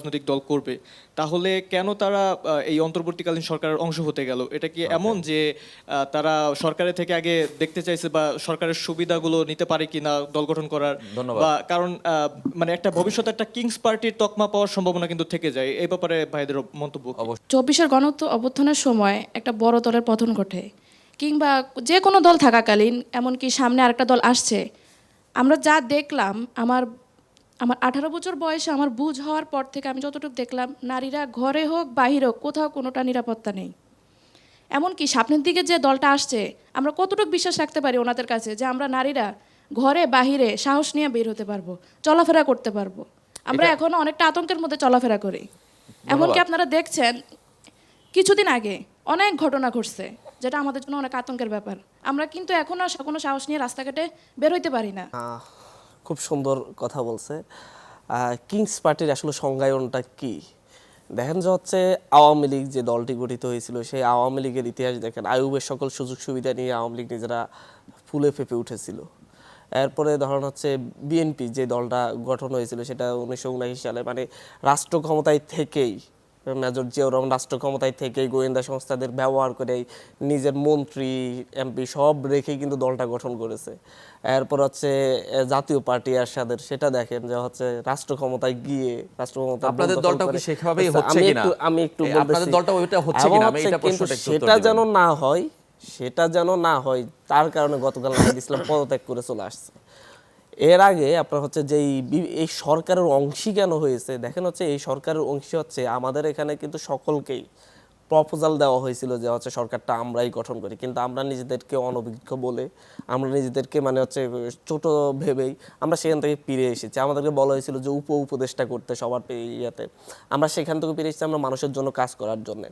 রাজনৈতিক দল করবে, তাহলে কেন তারা এই অন্তর্বর্তীকালীন সরকারের অংশ হতে গেল? এটা কি এমন যে তারা সরকারের থেকে আগে দেখতে চাইছে বা সরকারের সুবিধাগুলো নিতে পারে কিনা দল গঠন করার, ধন্যবাদ। বা কারণ মানে একটা ভবিষ্যতে একটা কিংস পার্টির তকমা পাওয়ার সম্ভাবনা কিন্তু থেকে যায়। এই ব্যাপারে ভাইদের মন্তব্য কি? 24-এর গণ অভ্যুত্থানের সময় একটা বড় দলের পতন ঘটে, কিংবা যে কোনো দল থাকাকালীন, এমনকি সামনে আরেকটা দল আসছে, আমরা যা দেখলাম, আমার আমার 18 বছর বয়সে আমার বুঝ হওয়ার পর থেকে আমি যতটুকু দেখলাম, নারীরা ঘরে হোক বাহিরে হোক কোথাও কোনোটা নিরাপত্তা নেই। এমনকি সামনের দিকে যে দলটা আসছে, আমরা কতটুকু বিশ্বাস রাখতে পারি ওনাদের কাছে যে আমরা নারীরা ঘরে বাহিরে সাহস নিয়ে বের হতে পারবো, চলাফেরা করতে পারবো? আমরা এখনো অনেকটা আতঙ্কের মধ্যে চলাফেরা করি। এমনকি আপনারা দেখছেন কিছুদিন আগে অনেক ঘটনা ঘটছে, যেটা আমাদের জন্য অনেক আতঙ্কের ব্যাপার। আমরা কিন্তু এখনো কোনো সাহস নিয়ে রাস্তাঘাটে বের হইতে পারি না। খুব সুন্দর কথা বলছে। কিংস পার্টির আসলে সংজ্ঞায়নটা কি? দেখেন যে হচ্ছে আওয়ামী লীগ যে দলটি গঠিত হয়েছিল, সেই আওয়ামী লীগের ইতিহাস দেখেন, আইয়ুবের সকল সুযোগ সুবিধা নিয়ে আওয়ামী লীগ নিজেরা ফুলে ফেঁপে উঠেছিল। এরপরে ধরেন হচ্ছে বিএনপি যে দলটা গঠন হয়েছিল, সেটা 1979 সালে, মানে রাষ্ট্র ক্ষমতায় থেকেই, মেজর জিয়াউর রহমান রাষ্ট্র ক্ষমতায় থেকেই গোয়েন্দা সংস্থাদের ব্যবহার করে নিজের মন্ত্রী এমপি সব রেখেই কিন্তু দলটা গঠন করেছে। এরপর হচ্ছে জাতীয় পার্টি এরশাদের, সেটা দেখেন যে হচ্ছে রাষ্ট্র ক্ষমতায় গিয়ে রাষ্ট্র ক্ষমতা আপনাদের দলটা কি সেভাবেই হচ্ছে কিনা? আমি একটু আপনাদের দলটা ওইটা হচ্ছে কিনা, আমি এটা প্রশ্নটা একটু উত্তর সেটা দিবেন। যেন না হয়, সেটা যেন না হয়, তার কারণে গতকাল নাহিদ ইসলাম পদত্যাগ করে চলে আসছে। এর আগে আপনার হচ্ছে যে এই সরকারের অংশী কেন হয়েছে, দেখেন হচ্ছে এই সরকারের অংশী হচ্ছে আমাদের এখানে কিন্তু সকলকেই প্রপোজাল দেওয়া হয়েছিল যে হচ্ছে সরকারটা আমরাই গঠন করি, কিন্তু আমরা নিজেদেরকে অনভিজ্ঞ বলে, আমরা নিজেদেরকে মানে হচ্ছে ছোট ভেবেই আমরা সেখান থেকে ফিরে এসেছি। আমাদেরকে বলা হয়েছিল যে উপদেষ্টা করতে সবার ইয়াতে, আমরা সেখান থেকে ফিরে এসেছি আমরা মানুষের জন্য কাজ করার জন্য।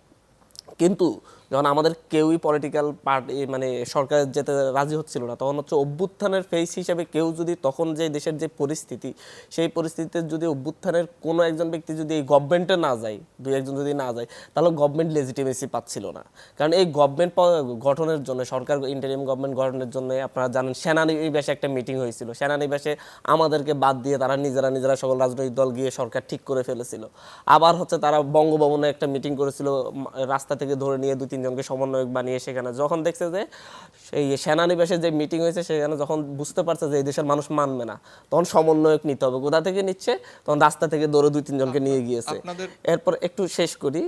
কিন্তু যখন আমাদের কেউই পলিটিক্যাল পার্টি মানে সরকার যেতে রাজি হচ্ছিল না, তখন হচ্ছে অভ্যুত্থানের ফেস হিসেবে কেউ যদি তখন যে দেশের যে পরিস্থিতি, সেই পরিস্থিতিতে যদি অভ্যুত্থানের কোনো একজন ব্যক্তি যদি এই গভর্নমেন্টে না যায়, দুই একজন যদি না যায়, তাহলে গভর্নমেন্ট লেজিটিমেসি পাচ্ছিল না। কারণ এই গভর্নমেন্ট গঠনের জন্য, সরকার ইন্টারিম গভর্নমেন্ট গঠনের জন্য আপনারা জানেন সেনানিবাসে একটা মিটিং হয়েছিল। সেনানিবাসে আমাদেরকে বাদ দিয়ে তারা নিজেরা সকল রাজনৈতিক দল গিয়ে সরকার ঠিক করে ফেলেছিল। আবার হচ্ছে তারা বঙ্গভবনে একটা মিটিং করেছিল, রাস্তা থেকে ধরে নিয়ে 2-3 জনকে সমন্বয়ক বানিয়ে, সেখানে যখন দেখছে যে এই সেনানিবাসে যে মিটিং হয়েছে, সেখানে যখন বুঝতে পারছে যে এই দেশের মানুষ মানবে না, তখন সমন্বয়ক নিতে হবে। কোথা থেকে নিচ্ছে? তখন রাস্তা থেকে ধরে 2-3 জনকে নিয়ে গিয়েছে। এরপর একটু শেষ করি,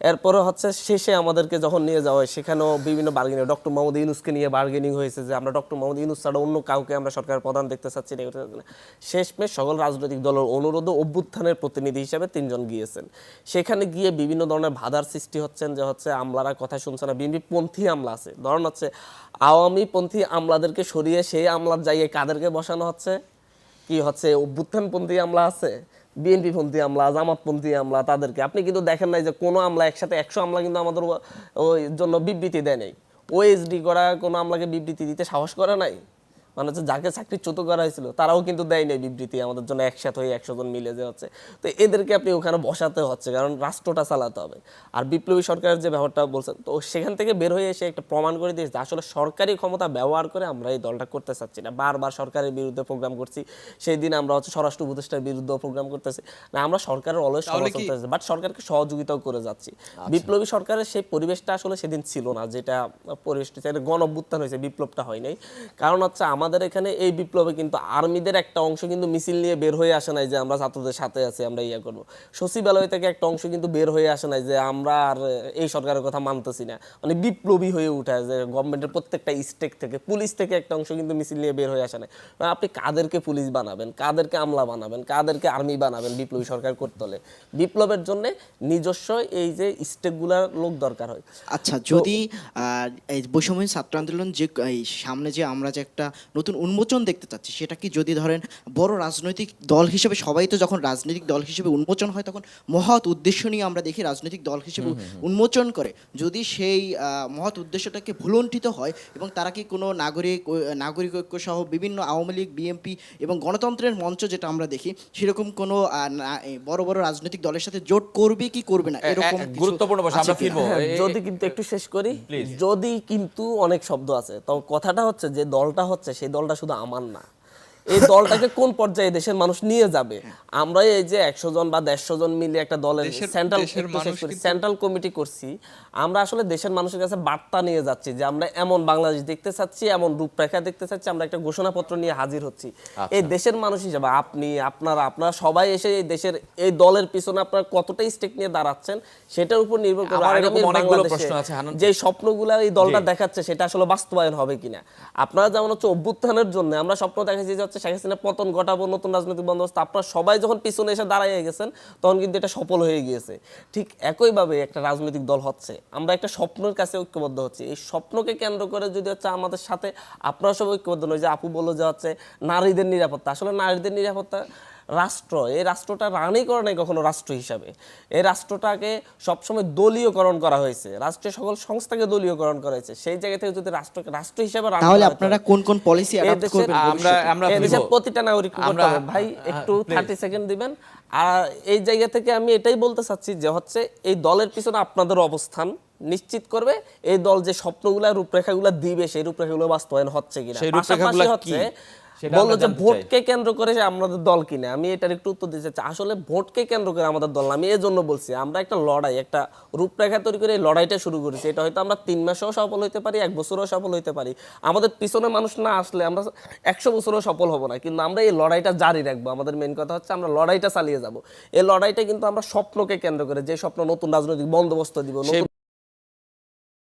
এরপরে হচ্ছে শেষে আমাদেরকে যখন নিয়ে যাওয়া হয়, সেখানেও বিভিন্ন বার্গেনিং, ডক্টর মোহাম্মদ ইউনূসকে নিয়ে বার্গেনিং হয়েছে যে আমরা ডক্টর মোহাম্মদ ইউনূস ছাড়া অন্য কাউকে আমরা সরকারের প্রধান দেখতে চাচ্ছি না। শেষমেশ সকল রাজনৈতিক দলের অনুরোধে অভ্যুত্থানের প্রতিনিধি হিসেবে 3 জন গিয়েছেন। সেখানে গিয়ে বিভিন্ন ধরনের বাধার সৃষ্টি হচ্ছেন, যে হচ্ছে আমলারা কথা শুনছে না, বিএনপি পন্থী আমলা আছে, ধরুন হচ্ছে আওয়ামী পন্থী আমলাদেরকে সরিয়ে সেই আমলার জায়গায় কাদেরকে বসানো হচ্ছে? কি হচ্ছে অভ্যুত্থানপন্থী আমলা আছে, বিএনপি পন্থী আমলা, জামাতপন্থী আমলা, তাদেরকে আপনি কিন্তু দেখেন নাই যে কোনো আমলা একসাথে 100 আমলা কিন্তু আমাদের ওই জন্য বিবৃতি দেয় নাই। ওএসডি করা কোনো আমলাকে বিবৃতি দিতে সাহস করে নাই, মানে হচ্ছে যাকে চাকরিচ্যুত করা হয়েছিল তারাও কিন্তু দেয় নাই বিবৃতি আমাদের জন্য একসাথে হয়ে 100 জন মিলে যে হচ্ছে। তো এদেরকে আপনি ওখানে বসাতে হচ্ছে, কারণ রাষ্ট্রটা চালাতে হবে। আর বিপ্লবী সরকারের যে ব্যাপারটা বলছেন, তো সেখান থেকে বের হয়ে এসে একটা প্রমাণ করে দিয়েছে আসলে সরকারি ক্ষমতা ব্যবহার করে আমরা এই দলটা করতে চাচ্ছি না। বারবার সরকারের বিরুদ্ধে প্রোগ্রাম করছি, সেই দিন আমরা হচ্ছে স্বরাষ্ট্র উপদেষ্টার বিরুদ্ধে প্রোগ্রাম করতেছি না, আমরা সরকারের অলওয়েজ সমালোচনা করতেছি, বাট সরকারকে সহযোগিতাও করে যাচ্ছি। বিপ্লবী সরকারের সেই পরিবেশটা আসলে সেদিন ছিল না, যেটা পরিবেশটা গণ অভ্যুত্থান হয়েছে, বিপ্লবটা হয় নাই। কারণ হচ্ছে আমাদের এখানে এই বিপ্লবে কিন্তু আর্মিদের একটা অংশ কিন্তু মিছিল নিয়ে বের হয়ে আসে নাই যে আমরা ছাত্রদের সাথে আছি, আমরা ইয়া করবো। সচিবালয় থেকে একটা অংশ কিন্তু বের হয়ে আসে নাই যে আমরা আর এই সরকারের কথা মানতেছি না, মানে বিপ্লবী হয়ে উঠায় যে গভর্নমেন্টের প্রত্যেকটা স্টেক থেকে, পুলিশ থেকে একটা অংশ কিন্তু মিছিল নিয়ে বের হয়ে আসে নাই। আপনি কাদেরকে পুলিশ বানাবেন, কাদেরকে আমলা বানাবেন, কাদেরকে আর্মি বানাবেন বিপ্লবী সরকার করতে হলে? বিপ্লবের জন্য নিজস্ব এই যে স্টেকগুলার লোক দরকার হয়। আচ্ছা, যদি এই বৈষম্য ছাত্র আন্দোলন যে এই সামনে যে আমরা যে একটা নতুন উন্মোচন দেখতে চাচ্ছি, সেটা কি যদি ধরেন বড় রাজনৈতিক দল হিসেবে, সবাই তো যখন রাজনৈতিক দল হিসেবে উন্মোচন হয় তখন মহৎ উদ্দেশ্য নিয়ে আমরা দেখি রাজনৈতিক দল হিসেবে উন্মোচন করে, যদি সেই মহৎ উদ্দেশ্যটাকে ভুলণ্ঠিত হয় এবং তারা কি কোনো নাগরিক ঐক্য সহ বিভিন্ন আওয়ামী লীগ, বিএনপি এবং গণতন্ত্রের মঞ্চ যেটা আমরা দেখি, সেরকম কোনো বড় বড় রাজনৈতিক দলের সাথে জোট করবে কি করবে না, এরকম গুরুত্বপূর্ণ বিষয়, আমরা ফিরবো। যদি কিন্তু একটু শেষ করি, যদি কিন্তু অনেক শব্দ আছে, তো কথাটা হচ্ছে যে দলটা হচ্ছে সেই দলটা শুধু আমার না, এই দলটাকে কোন পর্যায়ে দেশের মানুষ নিয়ে যাবে। আমরা এই যে 100 জন বা 150 জন মিলে একটা দলের সেন্ট্রাল কমিটি করছি, আমরা আসলে দেশের মানুষের কাছে বার্তা নিয়ে যাচ্ছি যে আমরা এমন বাংলাদেশ দেখতে চাচ্ছি, এমন রূপরেখা দেখতে চাচ্ছি, আমরা একটা ঘোষণাপত্র নিয়ে হাজির হচ্ছি। এই দেশের মানুষ হিসেবে আপনি আপনারা সবাই এসে এই দেশের এই দলের পিছনে আপনারা কতটা স্টেক নিয়ে দাঁড়াচ্ছেন সেটার উপর নির্ভর করে আমার এরকম আগামী অনেকগুলো বাংলাদেশে প্রশ্ন আছে, হান্নান। যে স্বপ্নগুলো এই দলটা দেখাচ্ছে সেটা আসলে বাস্তবায়ন হবে কিনা। আপনারা যেমন হচ্ছে অভ্যুত্থানের জন্য আমরা স্বপ্ন দেখাচ্ছি যে হচ্ছে শেখ হাসিনা পতন ঘটাবো, নতুন রাজনৈতিক বন্দোবস্ত, আপনারা সবাই যখন পিছনে এসে দাঁড়াইয়ে গেছেন তখন কিন্তু এটা সফল হয়ে গিয়েছে। ঠিক একইভাবে একটা রাজনৈতিক দল হচ্ছে, আমরা একটা স্বপ্নের কাছে ঐক্যবদ্ধ হচ্ছি। এই স্বপ্নকে কেন্দ্র করে যদি হচ্ছে আমাদের সাথে আপনারা সবাই ঐক্যবদ্ধ নয়, যে আপু বললো যে হচ্ছে নারীদের নিরাপত্তা, আসলে নারীদের নিরাপত্তা রাষ্ট্র, এই রাষ্ট্রটা রানই করে নাই কখনো রাষ্ট্র হিসাবে। এই রাষ্ট্রটাকে সবসময় দলীয়করণ করা হয়েছে, রাষ্ট্রের সকল সংস্থাকে দলীয়করণ করা হয়েছে। সেই জায়গা থেকে যদি রাষ্ট্রকে রাষ্ট্র হিসাবে রান তাহলে করা হতো, আপনারা কোন কোন পলিসি অ্যাডাপ্ট দেশের- করবেন আমরা এই দেশের ফিরবো। প্রতিটা নাগরিক করতে হবে। ভাই একটু 30 সেকেন্ড দিবেন। আর এই জায়গা থেকে আমি এটাই বলতে চাচ্ছি যে হচ্ছে এই দলের পিছনে আপনাদের অবস্থান নিশ্চিত করবে এই দল যে স্বপ্নগুলা রূপরেখাগুলো দিবে সেই রূপরেখাগুলো বাস্তবায়ন হচ্ছে কিনা। সেই রূপরেখাগুলো পাশাপাশি কি? সেটা বললো আমরা যে জানতে চাই। ভোটকে কেন্দ্র করে যে আমাদের দল কিনে, আমি এটার একটু উত্তর দিতে চাই। আসলে ভোটকে কেন্দ্র করে আমাদের দল না, আমি এই জন্য বলছি আমরা একটা লড়াই, একটা রূপরেখা তৈরি করে এই লড়াইটা শুরু করেছি। এটা হয়তো আমরা 3 মাসেও সফল হইতে পারি, 1 বছরও সফল হইতে পারি। আমাদের পিছনে মানুষ না আসলে আমরা 100 বছরও সফল হব না, কিন্তু আমরা এই লড়াইটা জারি রাখবো। আমাদের মেইন কথা হচ্ছে আমরা লড়াইটা চালিয়ে যাব। এই লড়াইটা কিন্তু আমরা স্বপ্নকে কেন্দ্র করে, যে স্বপ্ন নতুন রাজনৈতিক বন্দোবস্ত দিব, নতুন